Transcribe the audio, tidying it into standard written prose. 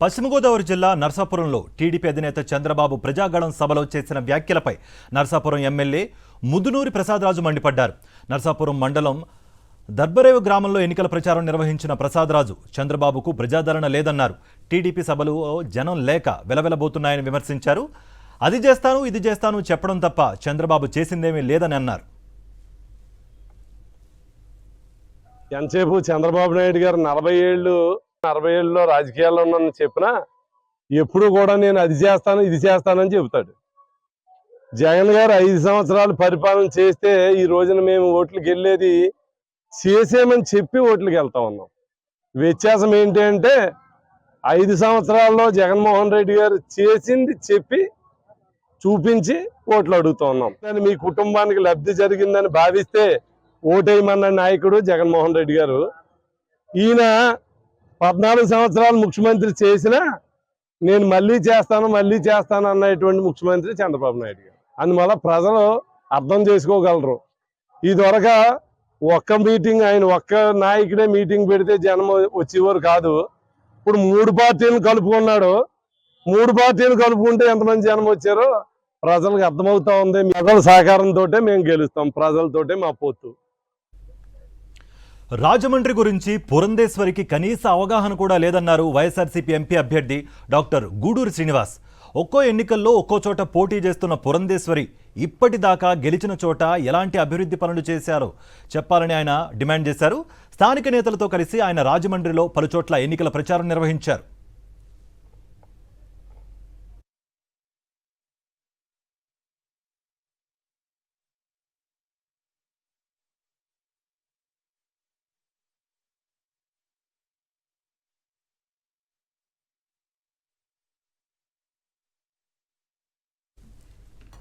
పశ్చిమ గోదావరి జిల్లా నర్సాపురంలో టీడీపీ అధినేత చంద్రబాబు ప్రజాగళం సభలో చేసిన వ్యాఖ్యలపై నర్సాపురం ఎమ్మెల్యే ముదునూరి ప్రసాదరాజు మండిపడ్డారు. నర్సాపురం మండలం దర్బరేవు గ్రామంలో ఎన్నికల ప్రచారం నిర్వహించిన ప్రసాదరాజు చంద్రబాబుకు ప్రజాదరణ లేదన్నారు. టీడీపీ సభలో జనం లేక వెలవెలబోతున్నాయని విమర్శించారు. అది చేస్తాను ఇది చేస్తాను చెప్పడం తప్ప చంద్రబాబు చేసిందేమీ లేదని అన్నారు. ఎంతసేపు చంద్రబాబు నాయుడు గారు 40 ఏళ్ళలో రాజకీయాల్లో ఉన్నానని చెప్పినా ఎప్పుడు కూడా నేను అది చేస్తాను ఇది చేస్తానని చెబుతాడు. జగన్ గారు 5 సంవత్సరాలు పరిపాలన చేస్తే ఈ రోజున మేము ఓట్లకు వెళ్ళేది చేసేమని చెప్పి ఓట్లకు వెళ్తా ఉన్నాం. వ్యత్యాసం ఏంటి అంటే 5 సంవత్సరాల్లో జగన్మోహన్ రెడ్డి గారు చేసింది చెప్పి చూపించి ఓట్లు అడుగుతూ ఉన్నాం. కానీ మీ కుటుంబానికి లబ్ధి జరిగిందని భావిస్తే ఓటేయమన్న నాయకుడు జగన్మోహన్ రెడ్డి గారు. ఈయన 14 సంవత్సరాలు ముఖ్యమంత్రి చేసినా నేను మళ్ళీ చేస్తాను అన్నటువంటి ముఖ్యమంత్రి చంద్రబాబు నాయుడు గారు. అందువల్ల ప్రజలు అర్థం చేసుకోగలరు. ఇదివరక ఒక్క మీటింగ్ ఆయన ఒక్క నాయకుడే మీటింగ్ పెడితే జనం వచ్చేవారు కాదు. ఇప్పుడు 3 పార్టీలను కలుపుకున్నాడు. 3 పార్టీలు కలుపుకుంటే ఎంతమంది జనం వచ్చారో ప్రజలకు అర్థమవుతా ఉంది. ప్రజల సహకారంతో మేము గెలుస్తాం. ప్రజలతోటే మా పొత్తు. రాజమండ్రి గురించి పురంధేశ్వరికి కనీస అవగాహన కూడా లేదన్నారు వైఎస్ఆర్సీపీ ఎంపీ అభ్యర్థి డాక్టర్ గూడూరి శ్రీనివాస్. ఒక్కో ఎన్నికల్లో ఒక్కో చోట పోటీ చేస్తున్న పురంధేశ్వరి ఇప్పటిదాకా గెలిచిన చోట ఎలాంటి అభివృద్ధి పనులు చేశారో చెప్పాలని ఆయన డిమాండ్ చేశారు. స్థానిక నేతలతో కలిసి ఆయన రాజమండ్రిలో పలుచోట్ల ఎన్నికల ప్రచారం నిర్వహించారు.